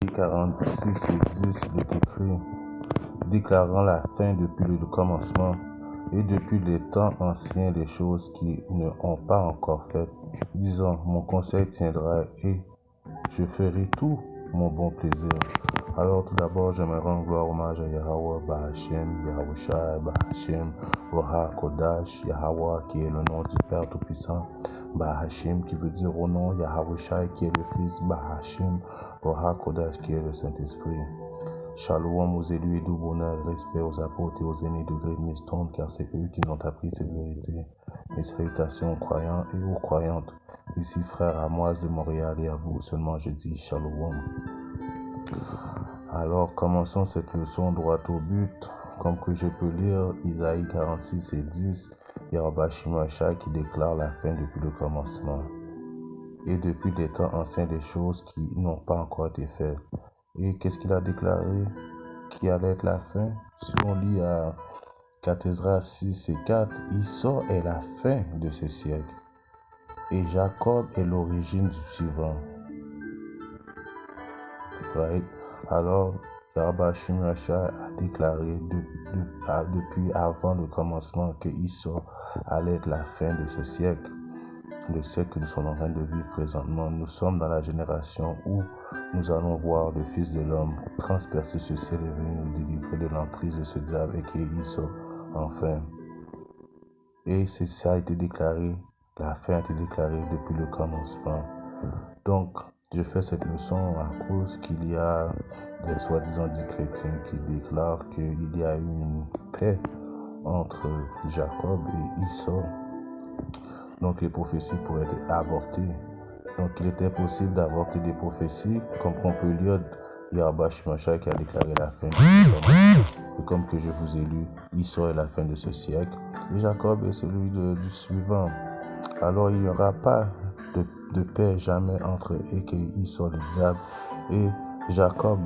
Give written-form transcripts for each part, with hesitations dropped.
46 et 10, il est écrit, déclarant la fin depuis le commencement et depuis les temps anciens des choses qui ne ont pas encore fait, disant, mon conseil tiendra et je ferai tout mon bon plaisir. Alors tout d'abord, j'aimerais rendre gloire hommage à Yahweh, Bahashem, Yahushua, Bahashem, Roha Kodash, Yahweh qui est le nom du Père Tout-Puissant, Bahashem qui veut dire au nom, Yahushua qui est le Fils, Bahashem, Roha Kodash qui est le Saint-Esprit. Shalom aux élus et doux bonheur, respect aux apôtres et aux aînés de gré de Miston, car c'est eux qui nous ont appris cette vérité. Mes salutations aux croyants et aux croyantes. Ici frère Amoise de Montréal et à vous seulement je dis Shalom. Alors commençons cette leçon droit au but. Comme que je peux lire Isaïe 46 et 10, Yahweh Shimashai qui déclare la fin depuis le commencement et depuis les temps anciens des choses qui n'ont pas encore été faites. Et qu'est-ce qu'il a déclaré qui allait être la fin? Si on lit à 4 6 et 4, Issor est la fin de ce siècle et Jacob est l'origine du suivant. Right? Alors, Yahweh Shimashai a déclaré depuis avant le commencement que Issor allait être la fin de ce siècle. Le siècle que nous sommes en train de vivre présentement. Nous sommes dans la génération où nous allons voir le Fils de l'homme transpercer ce ciel et venir nous délivrer de l'emprise de ce diable et qui est Issor, enfin. Et ça a été déclaré, la fin a été déclarée depuis le commencement. Donc, je fais cette leçon à cause qu'il y a des soi-disant dits chrétiens qui déclarent qu'il y a eu une paix entre Jacob et Issor. Donc les prophéties pourraient être avortées. Donc il était possible d'avorter des prophéties, comme on peut lire Yahweh Shimashai qui a déclaré la fin du siècle. Et comme que je vous ai lu, Issor est la fin de ce siècle. Et Jacob est celui du suivant. Alors il n'y aura pas de paix jamais entre Issor le diable et Jacob.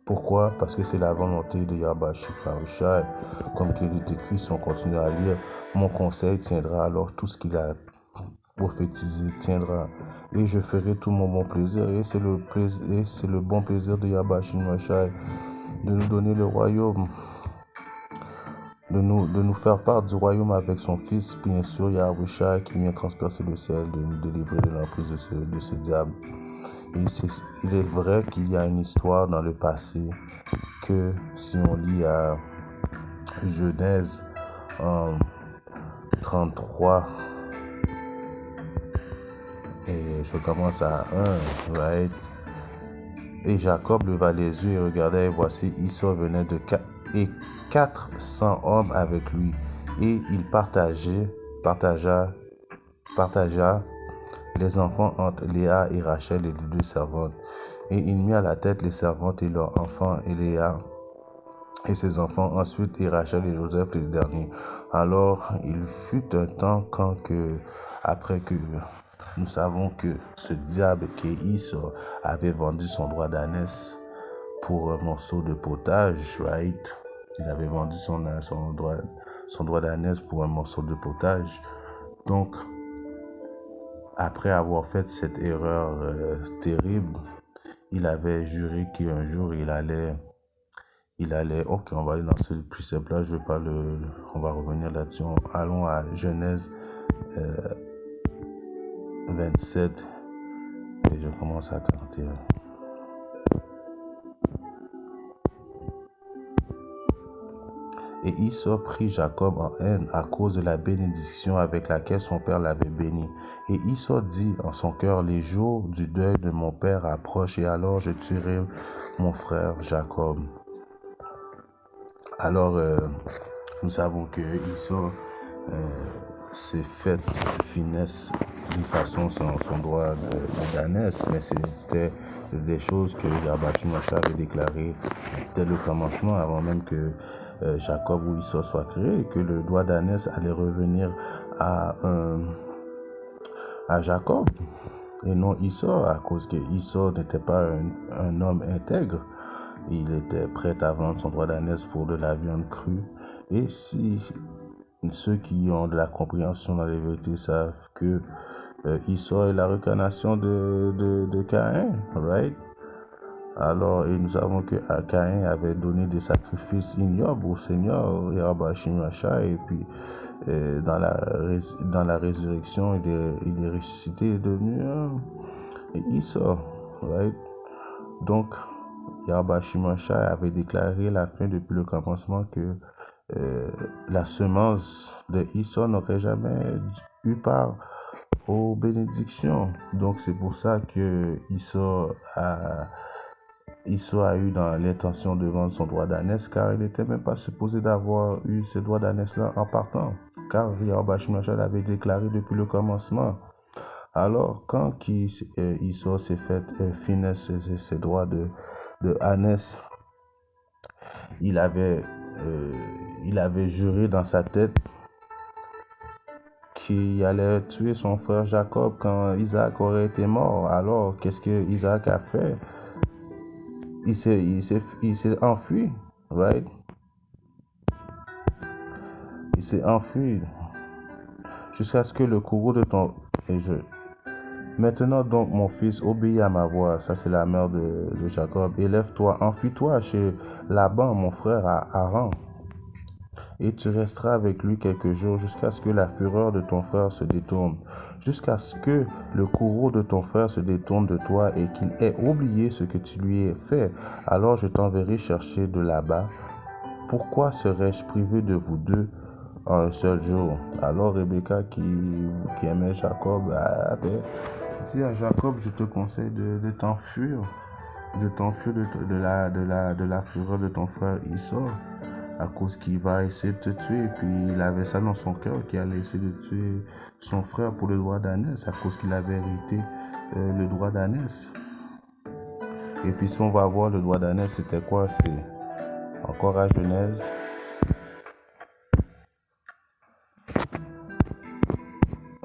Pourquoi? Parce que c'est la volonté de Yahweh Shimashai. Comme qu'il est écrit, si on continue à lire, mon conseil tiendra, alors tout ce qu'il a prophétisé tiendra. Et je ferai tout mon bon plaisir. Et c'est le bon plaisir de Yahweh Shimashai de nous donner le royaume. De nous faire part du royaume avec son fils, bien sûr, Yahushua qui vient transpercer le ciel, de nous délivrer de l'emprise de ce diable. Et il est vrai qu'il y a une histoire dans le passé que si on lit à Genèse 33 et je commence à 1, right? Et Jacob leva les yeux et regarda et voici Issor venait de 400 hommes avec lui et il partagea les enfants entre Léa et Rachel et les deux servantes. Et il mit à la tête les servantes et leurs enfants et Léa et ses enfants, ensuite et Rachel et Joseph les derniers. Alors il fut un temps après que nous savons que ce diable qui est Issor avait vendu son droit d'ânesse pour un morceau de potage, right? Il avait vendu son droit d'ânesse pour un morceau de potage. Donc, après avoir fait cette erreur terrible, il avait juré qu'un jour il allait, ok, on va aller dans ce plus simple là, on va revenir là-dessus. Allons à Genèse 27 et je commence à 41. Et Issor prit Jacob en haine à cause de la bénédiction avec laquelle son père l'avait béni. Et Issor dit en son cœur, les jours du deuil de mon père approchent, et alors je tuerai mon frère Jacob. Alors, nous savons que Issor s'est fait finesse d'une façon son droit d'ânesse, mais c'était des choses que Yahweh Shimashai avait déclarées dès le commencement, avant même que Jacob ou Issor soit créé, que le droit d'ânesse allait revenir à Jacob et non Issor, à cause que Issor n'était pas un homme intègre. Il était prêt à vendre son droit d'ânesse pour de la viande crue. Et si ceux qui ont de la compréhension dans les vérités savent que Issor est la réincarnation de Caïn, right? Alors, et nous savons que Caïn avait donné des sacrifices ignobles au Seigneur, Yahweh Shim Racha, et puis dans la résurrection, il est ressuscité, il est devenu Esau, right? Donc, Yahweh Shim Racha avait déclaré la fin depuis le commencement que la semence de Esau n'aurait jamais eu part aux bénédictions. Donc, c'est pour ça que Esau a eu dans l'intention de vendre son droit d'ânesse, car il n'était même pas supposé d'avoir eu ce droit d'ânesse-là en partant, car Yahweh Shim Racha l'avait déclaré depuis le commencement. Alors, quand Esau s'est fait finesse ses droits de ânesse, il avait juré dans sa tête qu'il allait tuer son frère Jacob quand Isaac aurait été mort. Alors, qu'est-ce que Isaac a fait? Il s'est enfui, right? Il s'est enfui jusqu'à ce que le courroux de ton... Maintenant donc, mon fils, obéis à ma voix. Ça, c'est la mère de Jacob. Élève-toi, enfuis-toi chez Laban, mon frère, à Haran. Et tu resteras avec lui quelques jours jusqu'à ce que la fureur de ton frère se détourne. Jusqu'à ce que le courroux de ton frère se détourne de toi et qu'il ait oublié ce que tu lui as fait. Alors je t'enverrai chercher de là-bas. Pourquoi serais-je privé de vous deux en un seul jour? Alors Rebecca, qui aimait Jacob, avait dit à Jacob, je te conseille de t'enfuir, de la fureur de ton frère Esau, à cause qu'il va essayer de te tuer. Et puis il avait ça dans son cœur, qu'il allait essayer de tuer son frère pour le droit d'ânesse, à cause qu'il avait hérité le droit d'ânesse. Et puis si on va voir le droit d'ânesse, c'était quoi? C'est encore à Genèse.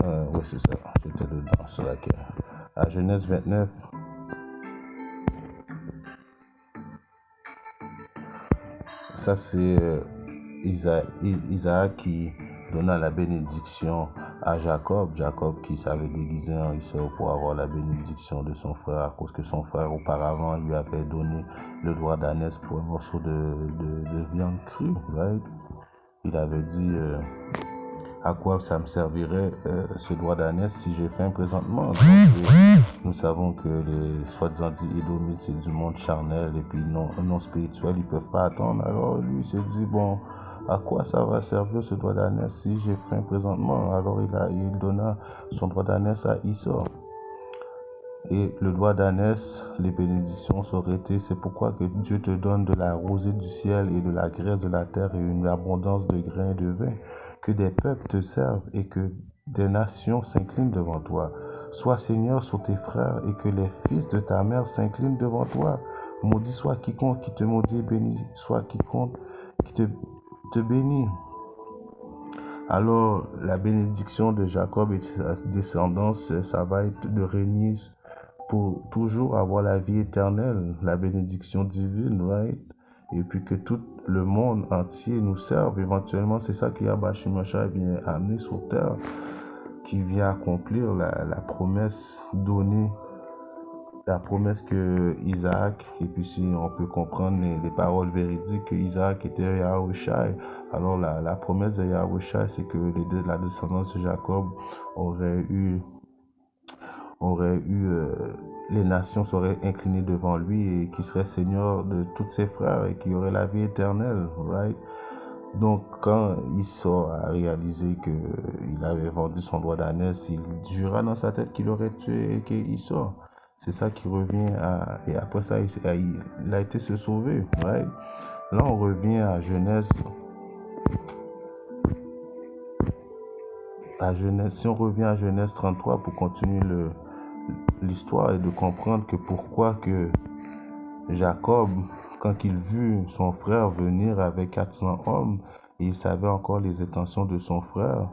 Oui, c'est ça, j'étais dedans, c'est vrai que à Genèse 29, ça c'est Isaac qui donna la bénédiction à Jacob. Jacob qui s'avait déguisé en Esau pour avoir la bénédiction de son frère, à cause que son frère auparavant lui avait donné le droit d'ânesse pour un morceau de viande crue, right? Il avait dit à quoi ça me servirait ce droit d'ânesse si j'ai faim présentement. Donc, nous savons que les soi-disant Édomites, c'est du monde charnel et puis non spirituel, ils ne peuvent pas attendre. Alors lui, il s'est dit, bon, à quoi ça va servir ce droit d'ânesse si j'ai faim présentement? Alors il donna son droit d'ânesse à Esau. Et le droit d'ânesse, les bénédictions seraient été, c'est pourquoi que Dieu te donne de la rosée du ciel et de la graisse de la terre et une abondance de grains et de vin, que des peuples te servent et que des nations s'inclinent devant toi. Sois Seigneur sur tes frères et que les fils de ta mère s'inclinent devant toi. Maudit soit quiconque qui te maudit, béni soit quiconque qui te bénit. Alors, la bénédiction de Jacob et de sa descendance, ça va être de régner pour toujours avoir la vie éternelle, la bénédiction divine, right? Et puis que tout le monde entier nous serve. Éventuellement, c'est ça que Yahweh Shim Racha vient amener sur terre, qui vient accomplir la promesse donnée, la promesse que Isaac, et puis si on peut comprendre les paroles véridiques que Isaac était Yahweh Shai. Alors la promesse de Yahweh Shai, c'est que la descendance de Jacob aurait eu les nations seraient inclinées devant lui et qui serait seigneur de tous ses frères et qui aurait la vie éternelle, right? Donc, quand Esau a réalisé qu'il avait vendu son droit d'ânesse, il jura dans sa tête qu'il aurait tué Esau. C'est ça qui revient à... Et après ça, il a été se sauver, right? Là, on revient à Genèse. Si on revient à Genèse 33 pour continuer l'histoire et de comprendre que pourquoi que Jacob, quand il vit son frère venir avec 400 hommes, et il savait encore les intentions de son frère,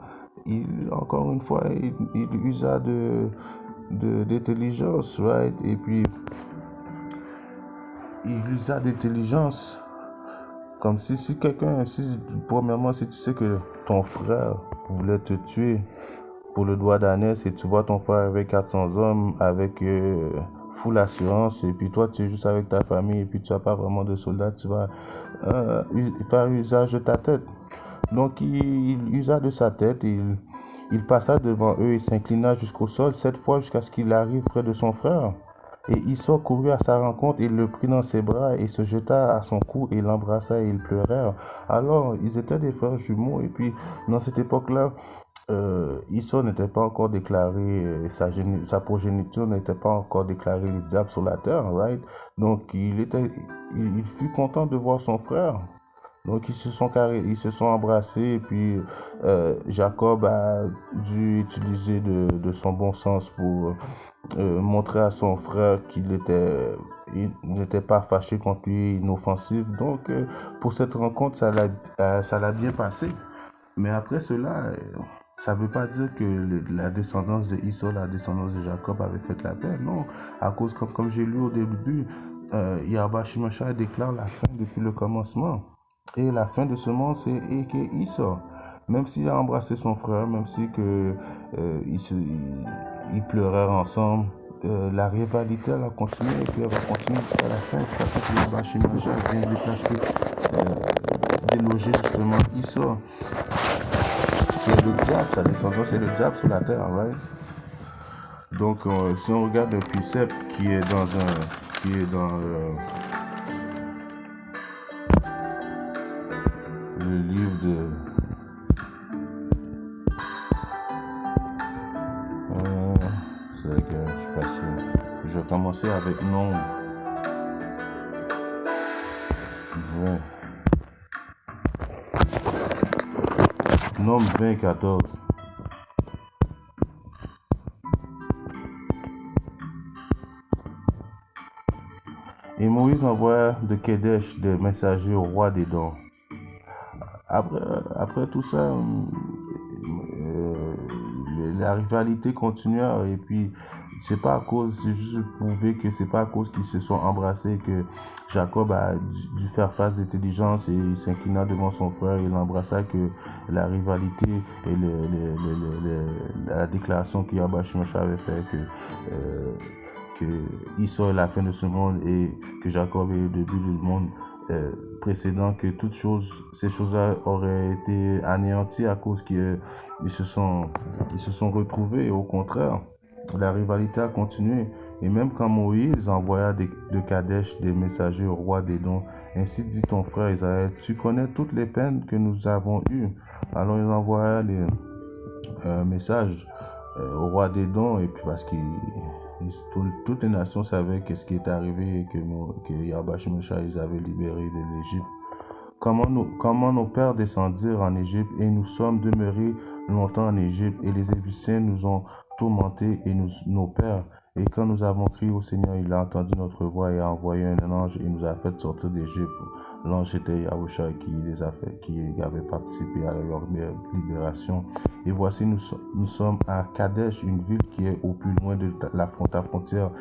encore une fois, il usa d'intelligence, right? Et puis, il usa d'intelligence. Comme premièrement, si tu sais que ton frère voulait te tuer pour le droit d'ânesse et tu vois ton frère avec 400 hommes, avec full assurance, et puis toi, tu es juste avec ta famille, et puis tu n'as pas vraiment de soldats, tu vas faire usage de ta tête. Donc, il usa de sa tête, il passa devant eux et s'inclina jusqu'au sol, 7 fois jusqu'à ce qu'il arrive près de son frère. Et Esau courut à sa rencontre, il le prit dans ses bras et se jeta à son cou et l'embrassa et ils pleurèrent. Alors, ils étaient des frères jumeaux et puis dans cette époque-là, Esau n'était pas encore déclaré, sa progéniture n'était pas encore déclarée les diables sur la terre, right? Donc, il fut content de voir son frère. Donc ils se sont embrassés et puis Jacob a dû utiliser de son bon sens pour montrer à son frère il n'était pas fâché contre lui, inoffensif. Donc pour cette rencontre, ça l'a bien passé. Mais après cela, ça ne veut pas dire que la descendance de Esau, la descendance de Jacob avait fait la paix. Non, à cause, comme j'ai lu au début, Yahweh Shimashai déclare la fin depuis le commencement. Et la fin de ce monde, c'est que Esau. Même s'il a embrassé son frère, même si que, ils pleurèrent ensemble, la rivalité elle a continué et puis elle va continuer jusqu'à la fin, jusqu'à ce que Yahweh Shimashai vienne déplacer, déloger justement Esau, qui est le diable, sa descendance est le diable sur la terre, right? Donc, si on regarde le précepte qui est dans le livre de c'est vrai que je suis pas sûr. Je vais commencer avec Nombre 20. Nombre 20, 14. Et Moïse envoya de Kédesh des messagers au roi d'Édom. Après tout ça, la rivalité continua et puis c'est juste prouver que c'est pas à cause qu'ils se sont embrassés que Jacob a dû faire face d'intelligence et il s'inclina devant son frère et l'embrassa que la rivalité et la déclaration que Yahweh Shimashai avait fait que Esau est la fin de ce monde et que Jacob est le début du monde précédent, que ces choses-là auraient été anéanties à cause qu'ils se sont retrouvés. Au contraire, la rivalité a continué. Et même quand Moïse envoya de Kadesh des messagers au roi d'Édom, ainsi dit ton frère Israël, tu connais toutes les peines que nous avons eues. Alors il envoya des messages au roi d'Édom, et puis parce que toutes les nations savaient qu'est-ce qui était arrivé et que Yahweh Shimashai les avait libérés de l'Égypte. Comment nos pères descendirent en Égypte et nous sommes demeurés longtemps en Égypte et les Égyptiens nous ont tourmentés et nos pères. Et quand nous avons crié au Seigneur, il a entendu notre voix et a envoyé un ange et nous a fait sortir d'Égypte. L'ange était Yahushua qui avait participé à leur libération. Et voici, nous sommes à Kadesh, une ville qui est au plus loin de ta frontière.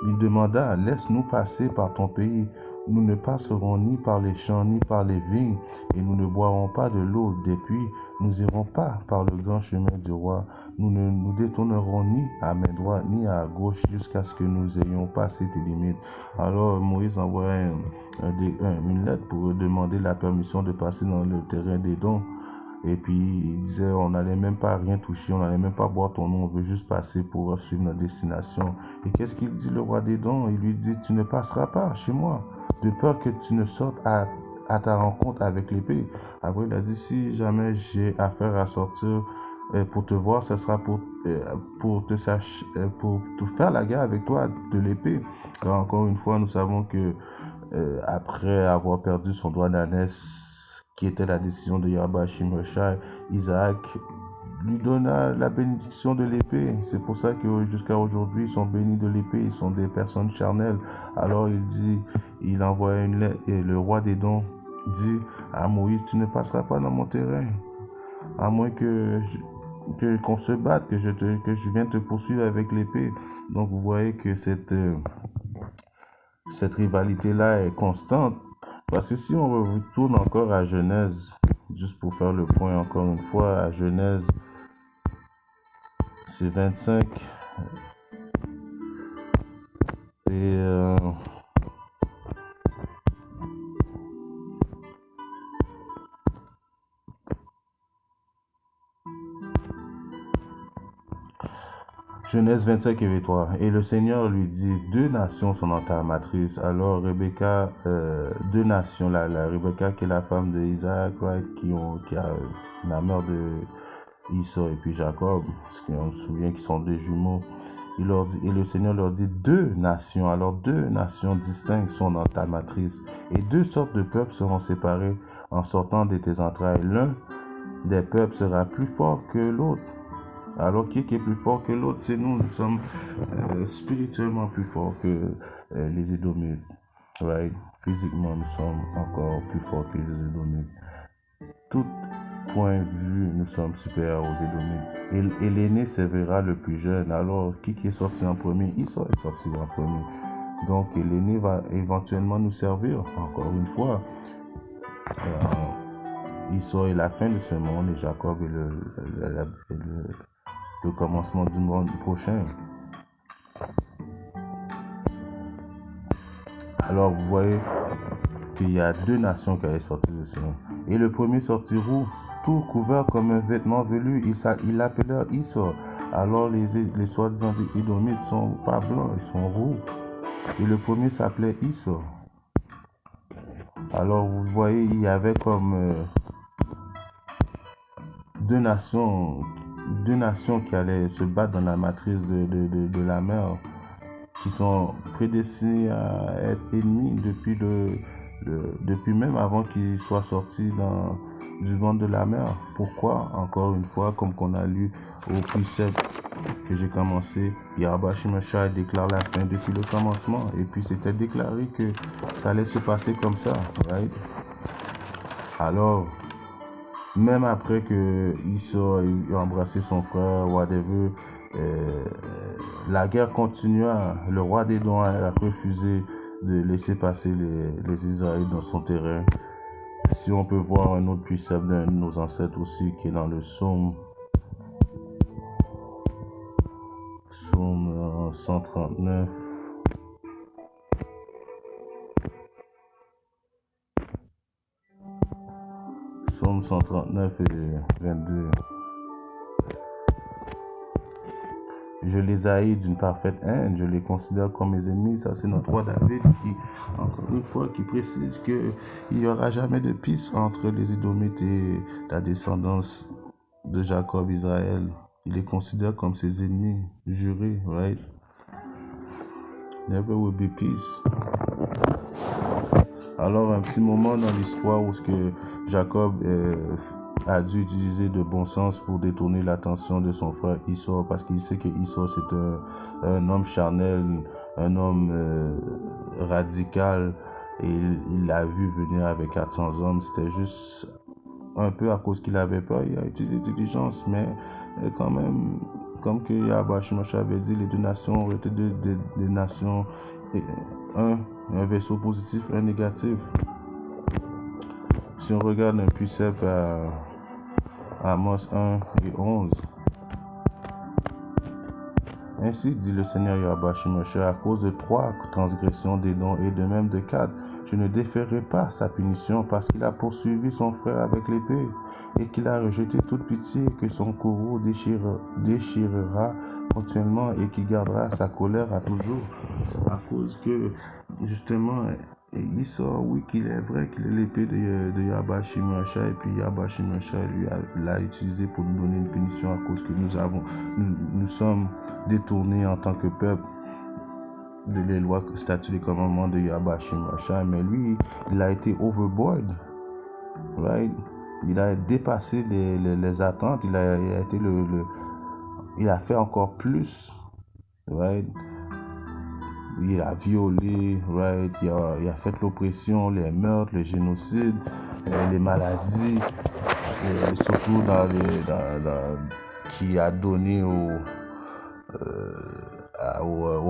Il demanda, laisse-nous passer par ton pays. Nous ne passerons ni par les champs, ni par les vignes, et nous ne boirons pas de l'eau des puits. Nous irons pas par le grand chemin du roi. Nous ne nous détournerons ni à main droite, ni à gauche, jusqu'à ce que nous ayons passé tes limites. Alors Moïse envoya une lettre pour demander la permission de passer dans le terrain d'Édom. Et puis il disait, on n'allait même pas rien toucher, on n'allait même pas boire ton nom, on veut juste passer pour suivre notre destination. Et qu'est-ce qu'il dit, le roi d'Édom? Il lui dit, tu ne passeras pas chez moi, de peur que tu ne sortes à ta rencontre avec l'épée. Après, il a dit, si jamais j'ai affaire à sortir pour te voir, ce sera pour te faire la guerre avec toi de l'épée. Alors, encore une fois, nous savons que après avoir perdu son droit d'ânesse, qui était la décision de Yahweh Shimashai, Isaac lui donna la bénédiction de l'épée. C'est pour ça que jusqu'à aujourd'hui, ils sont bénis de l'épée, ils sont des personnes charnelles. Alors il envoie une lettre et le roi d'Édom dit à Moïse, tu ne passeras pas dans mon terrain, à moins qu'on se batte, que je vienne te poursuivre avec l'épée. Donc vous voyez que cette rivalité-là est constante. Parce que si on retourne encore à Genèse, juste pour faire le point encore une fois, à Genèse, c'est 25. Et Genèse 25 et 23. Et le Seigneur lui dit, deux nations sont dans ta matrice. Alors Rebecca, deux nations, la Rebecca qui est la femme de Isaac, right, qui a la mère de Esau et puis Jacob, parce qu'on se souvient qu'ils sont des jumeaux. Il leur dit, et le Seigneur leur dit, deux nations, alors deux nations distinctes sont dans ta matrice. Et deux sortes de peuples seront séparés en sortant de tes entrailles. L'un des peuples sera plus fort que l'autre. Alors, qui est plus fort que l'autre? C'est nous. Nous sommes spirituellement plus forts que les Édomites. Right? Physiquement, nous sommes encore plus forts que les Édomites. Tout point de vue, nous sommes supérieurs aux Édomites. Et l'aîné servira le plus jeune. Alors, qui est sorti en premier? Esau est sorti en premier. Donc, l'aîné va éventuellement nous servir, encore une fois. Esau est la fin de ce monde et Jacob est le commencement du monde prochain. Alors vous voyez qu'il y a deux nations qui allaient sortir de ce monde. Et le premier sortit roux, tout couvert comme un vêtement velu. Il l'appelait Esau. Alors les soi-disant Édomites sont pas blancs, ils sont roux. Et le premier s'appelait Esau. Alors vous voyez, il y avait comme deux nations qui allaient se battre dans la matrice de la mer, qui sont prédestinés à être ennemis depuis même avant qu'ils soient sortis du ventre de la mer. Pourquoi? Encore une fois, comme qu'on a lu au précepte que j'ai commencé, Yahweh Shemashah déclare la fin depuis le commencement. Et puis c'était déclaré que ça allait se passer comme ça. Right? Alors, même après que Esau ait embrassé son frère, whatever, la guerre continua. Le roi d'Édom a refusé de laisser passer les Israélites dans son terrain. Si on peut voir un autre précepte d'un de nos ancêtres aussi, qui est dans le psaume 139. Psaume 139 et 22. Je les haïs d'une parfaite haine, je les considère comme mes ennemis. Ça, c'est notre roi David qui, encore une fois, qui précise qu'il n'y aura jamais de peace entre les Édomites et la descendance de Jacob, Israël. Il les considère comme ses ennemis jurés, right? Never will be peace. Alors, un petit moment dans l'histoire où ce que Jacob a dû utiliser de bon sens pour détourner l'attention de son frère Esau, parce qu'il sait que Esau c'est un homme charnel, un homme radical, et il l'a vu venir avec 400 hommes. C'était juste un peu à cause qu'il avait peur. Il a utilisé l'intelligence, mais quand même, comme que Yahweh Shemashah avait dit, les deux nations ont été des nations, un vaisseau positif, un négatif. Si on regarde un précepte à Amos 1 et 11. Ainsi dit le Seigneur Yahweh Shemashah, à cause de 3 transgressions d'Édom et de même de 4, je ne déférerai pas sa punition parce qu'il a poursuivi son frère avec l'épée et qu'il a rejeté toute pitié, que son courroux déchirera continuellement et qui gardera sa colère à toujours. À cause que, justement, Esau, oui, qu'il est vrai qu'il est l'épée de Yahweh Shemashah, et puis Yahweh Shemashah l'a utilisé pour nous donner une punition à cause que nous sommes détournés en tant que peuple les lois, statuts, les commandements de Yahweh Shemashah. Mais lui, il a été overboard, right? Il a dépassé les attentes. Il a fait encore plus, right? Il a violé, right? Il a fait l'oppression, les meurtres, les génocides, les maladies, et surtout qui a donné au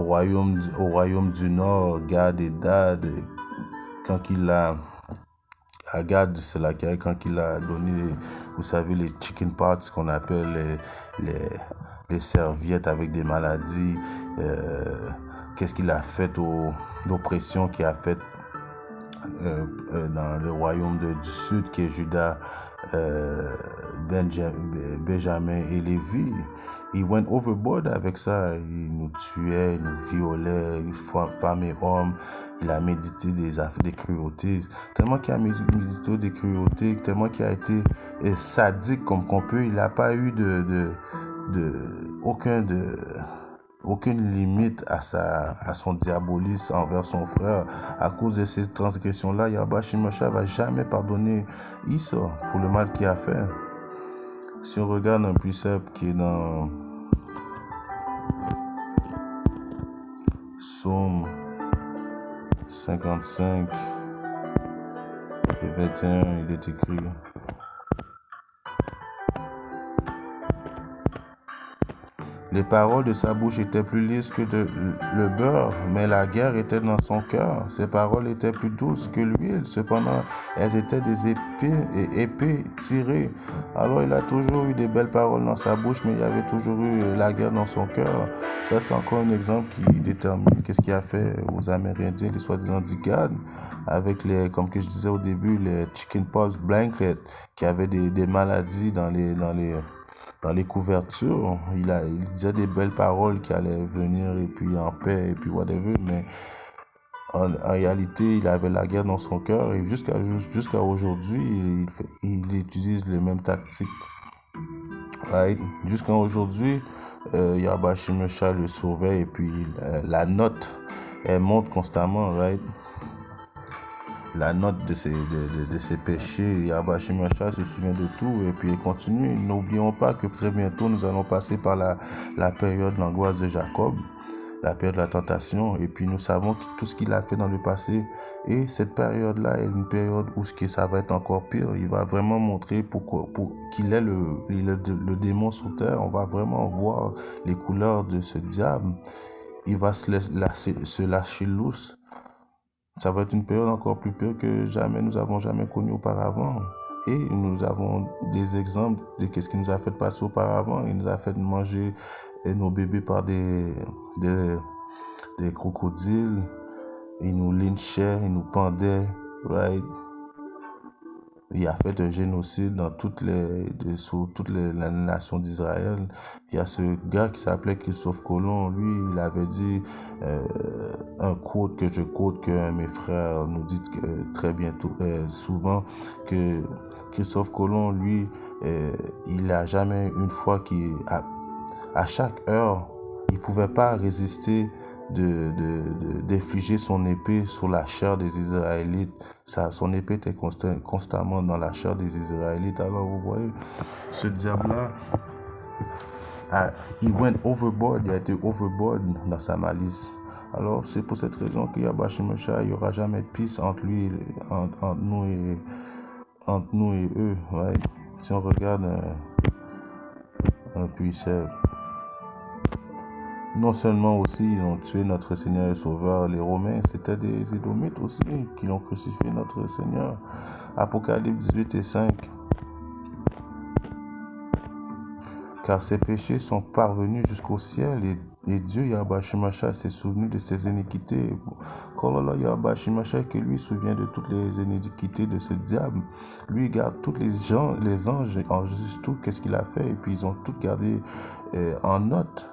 royaume du Nord, Gad et Dad, quand il a à Gad, c'est laquelle, quand il a donné, vous savez, les chicken pots qu'on appelle les serviettes avec des maladies, qu'est-ce qu'il a fait l'oppression qu'il a faite dans le royaume du sud, qui est Judas, Benjamin et Lévi. Il went overboard avec ça. Il nous tuait, il nous violait, femmes et hommes. Il a médité des cruautés. Tellement qu'il a médité des cruautés, tellement qu'il a été sadique comme qu'on peut. Il n'a pas eu aucune limite à son diabolisme envers son frère. À cause de ces transgressions-là, Yahweh Shimosha va jamais pardonner Issa pour le mal qu'il a fait. Si on regarde un précepte qui est dans Psaume 55 et 21, il est écrit: les paroles de sa bouche étaient plus lisses que le beurre, mais la guerre était dans son cœur. Ses paroles étaient plus douces que l'huile, cependant elles étaient des épées tirées. Alors il a toujours eu des belles paroles dans sa bouche, mais il y avait toujours eu la guerre dans son cœur. Ça, c'est encore un exemple qui détermine qu'est-ce qu'il a fait aux Amérindiens, les soi-disant d'Igad, avec comme que je disais au début, les chickenpox blanket, qui avaient des maladies dans les couvertures. Il disait des belles paroles qui allaient venir et puis en paix et puis whatever, mais en réalité il avait la guerre dans son cœur, et jusqu'à aujourd'hui il utilise les mêmes tactiques, right? Jusqu'à aujourd'hui Yahweh Shimosha le sauvait, et puis la note elle monte constamment, right? La note de ses péchés. Yahweh Shimosha se souvient de tout et puis il continue. N'oublions pas que très bientôt nous allons passer par la période d'angoisse de Jacob, la période de la tentation, et puis nous savons tout ce qu'il a fait dans le passé, et cette période-là est une période où ça va être encore pire. Il va vraiment montrer pour qu'il est le démon sur terre. On va vraiment voir les couleurs de ce diable. Il va se lâcher loose. Ça va être une période encore plus pire que nous avons jamais connue auparavant. Et nous avons des exemples de ce qu'il nous a fait passer auparavant. Il nous a fait manger nos bébés par des crocodiles. Il nous lynchait, il nous pendait, right? Il a fait un génocide sur toutes les nations d'Israël. Il y a ce gars qui s'appelait Christophe Colomb. Lui, il avait dit un quote que je quote, que mes frères nous disent très bientôt, souvent, que Christophe Colomb, lui, il a jamais une fois à chaque heure, il pouvait pas résister d'infliger son épée sur la chair des Israélites. Son épée était constamment dans la chair des Israélites. Alors vous voyez, ce diable-là, il went overboard, il a été overboard dans sa malice. Alors c'est pour cette raison qu'il y a Yahweh Shimosha, il n'y aura jamais de peace entre nous et eux. Right? Si on regarde un puissant, non seulement aussi ils ont tué notre Seigneur et Sauveur, les Romains, c'était des Édomites aussi qui ont crucifié notre Seigneur. Apocalypse 18 et 5. Car ses péchés sont parvenus jusqu'au ciel, et Dieu, Yahweh Shimosha, s'est souvenu de ses iniquités. Kolala Yahweh Shimosha, que lui souvient de toutes les iniquités de ce diable. Lui garde tous les anges enregistrent tout, qu'est-ce qu'il a fait, et puis ils ont tout gardé en note.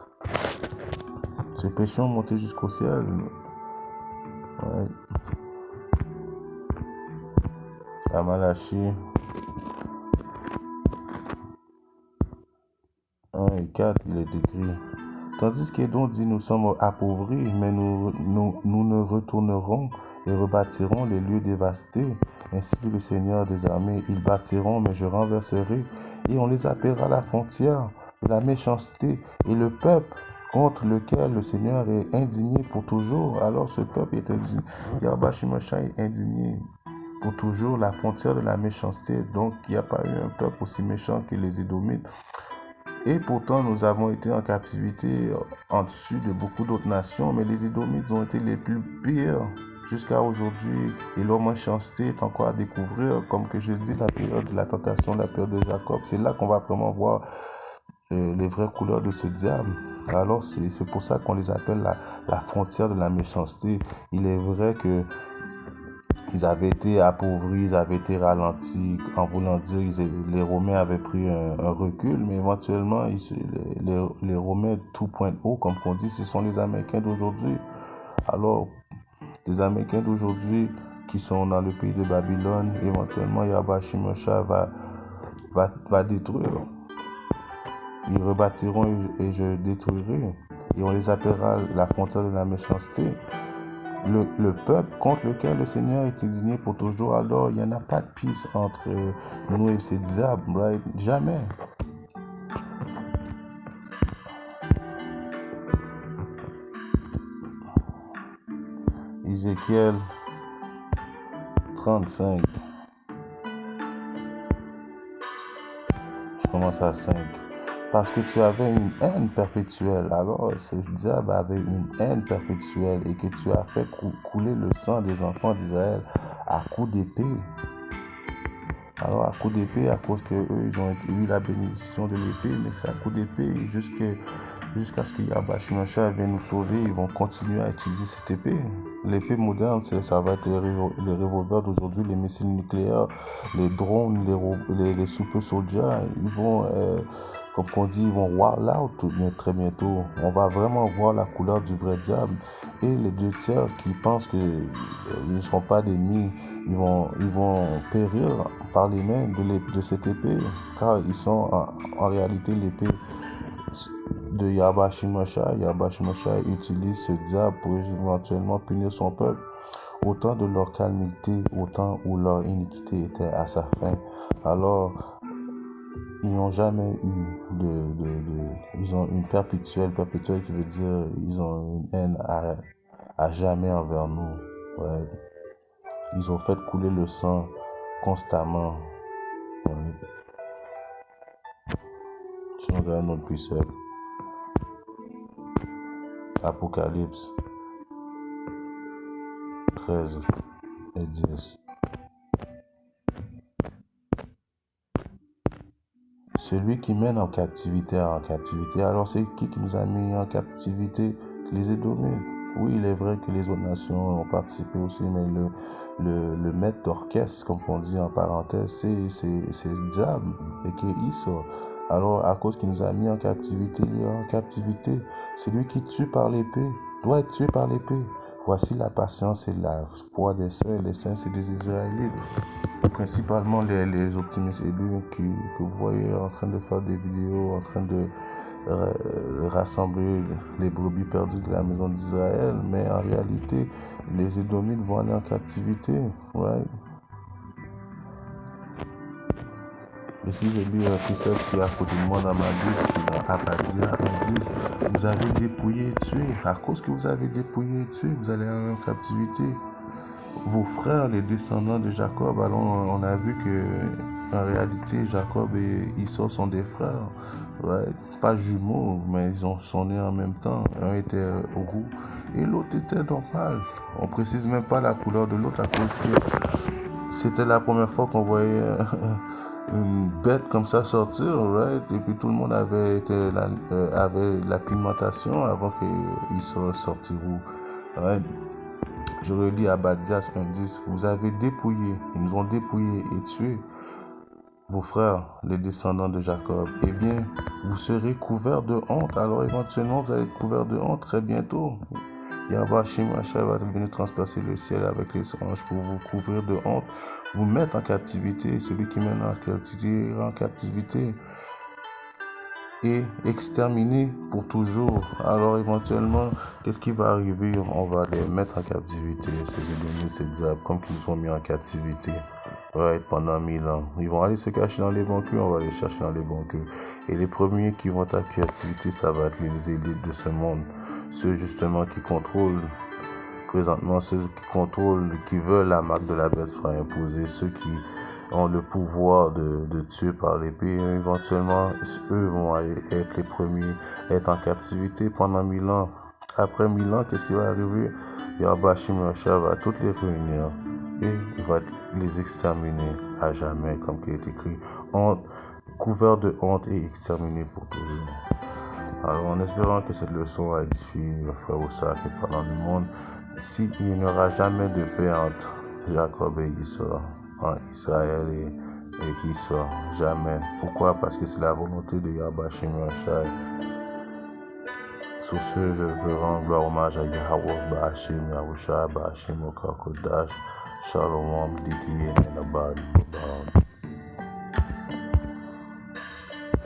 Ces péchés ont monté jusqu'au ciel. Ouais. À Malachie 1 et 4, il est écrit: tandis qu'Édon dit, nous sommes appauvris, mais nous ne retournerons et rebâtirons les lieux dévastés. Ainsi dit le Seigneur des armées, ils bâtiront, mais je renverserai, et on les appellera la frontière de la méchanceté, et le peuple contre lequel le Seigneur est indigné pour toujours. Alors ce peuple est indigné. Yahweh Shimosha est indigné pour toujours, la frontière de la méchanceté. Donc il n'y a pas eu un peuple aussi méchant que les Édomites. Et pourtant nous avons été en captivité en dessus de beaucoup d'autres nations, mais les Édomites ont été les plus pires jusqu'à aujourd'hui, et leur méchanceté est encore à découvrir. Comme que je dis, la période de la tentation, la période de Jacob, c'est là qu'on va vraiment voir les vraies couleurs de ce diable. Alors c'est pour ça qu'on les appelle la frontière de la méchanceté. Il est vrai que ils avaient été appauvris, ils avaient été ralentis, en voulant dire les Romains avaient pris un recul, mais éventuellement les Romains 2.0, comme on dit, ce sont les Américains d'aujourd'hui. Alors, les Américains d'aujourd'hui qui sont dans le pays de Babylone, éventuellement Yahweh Shimosha va détruire. Ils rebâtiront et je détruirai. Et on les appellera la frontière de la méchanceté. Le peuple contre lequel le Seigneur est indigné pour toujours, alors il n'y en a pas de peace entre nous et ces diables, right? Jamais. Ézéchiel 35. Je commence à 5. Parce que tu avais une haine perpétuelle. Alors, ce diable avait une haine perpétuelle et que tu as fait couler le sang des enfants d'Israël à coups d'épée. Alors, à coups d'épée, à cause qu'eux, ils ont eu la bénédiction de l'épée, mais c'est à coups d'épée jusqu'à ce que Yahweh Shimosha vienne nous sauver, ils vont continuer à utiliser cette épée. L'épée moderne, ça va être les revolvers d'aujourd'hui, les missiles nucléaires, les drones, les super soldiers. Ils vont, comme on dit, ils vont wild out très bientôt. On va vraiment voir la couleur du vrai diable. Et les 2 tiers qui pensent qu'ils ne sont pas d'ennemis, ils vont périr par les mains de cette épée, car ils sont en réalité l'épée de Yahweh Shimosha. Yahweh Shimosha utilise ce diable pour éventuellement punir son peuple, autant de leur calamité, autant où leur iniquité était à sa fin. Alors, ils n'ont jamais eu ils ont une perpétuelle qui veut dire ils ont une haine à jamais envers nous. Ouais. Ils ont fait couler le sang constamment. Ouais. Si on regarde notre précepte, Apocalypse 13 et 10. Celui qui mène en captivité. Alors c'est qui nous a mis en captivité? Les Édomites. Oui, il est vrai que les autres nations ont participé aussi, mais le maître d'orchestre, comme on dit en parenthèse, c'est le diable et qui est Esau. Alors, à cause qu'il nous a mis en captivité, il est en captivité. Celui qui tue par l'épée doit être tué par l'épée. Voici la patience et la foi des saints. Les saints, c'est des Israélites. Principalement les optimistes élus que vous voyez en train de faire des vidéos, en train de rassembler les brebis perdues de la maison d'Israël. Mais en réalité, les Édomites vont aller en captivité. Right? Ici, j'ai lu un précepte qui est à côté de moi dans ma Bible, qui est dans Abadia 1:10. Vous avez dépouillé et tué. À cause que vous avez dépouillé et tué, vous allez aller en captivité. Vos frères, les descendants de Jacob, alors on a vu que en réalité, Jacob et Esau sont des frères. Right? Pas jumeaux, mais sont nés en même temps. Un était roux et l'autre était normal. On précise même pas la couleur de l'autre à cause que c'était la première fois qu'on voyait une bête comme ça sortir, right? Et puis tout le monde avait la pigmentation avant qu'il soit sorti roux. Right? Je relis Abadias 1:10. Vous avez dépouillé, ils nous ont dépouillé et tué vos frères, les descendants de Jacob. Eh bien, vous serez couverts de honte. Alors éventuellement, vous allez être couverts de honte très bientôt. Yahweh Shimosha va venir transpercer le ciel avec les anges pour vous couvrir de honte, vous mettre en captivité. Celui qui mène en captivité et exterminé pour toujours. Alors éventuellement, qu'est-ce qui va arriver? On va les mettre en captivité, ces ennemis, ces diables, comme qu'ils sont mis en captivité. Ouais, pendant 1000 ans. Ils vont aller se cacher dans les bunkers, on va les chercher dans les bunkers. Et les premiers qui vont être en captivité, ça va être les élites de ce monde. Ceux justement qui contrôlent présentement, ceux qui contrôlent, qui veulent la marque de la bête soit imposée, ceux qui ont le pouvoir de tuer par l'épée, éventuellement, eux vont être les premiers à être en captivité pendant 1000 ans. Après 1000 ans, qu'est-ce qui va arriver? Yahweh Shimosha va toutes les réunir et il va les exterminer à jamais, comme il est écrit. couverts de honte et exterminés pour toujours. Alors, en espérant que cette leçon a édifié le frère ou sœur qui parle dans le monde, s'il n'y aura jamais de paix entre Jacob et Esau, en Israël et Esau, jamais. Pourquoi? Parce que c'est la volonté de Yahweh Hashem Yahshai. Sur ce, je veux rendre gloire hommage à Yahweh Ba'Hashem Yahushua Ba'Hashem Okakodash Shalom Didier Nenabad.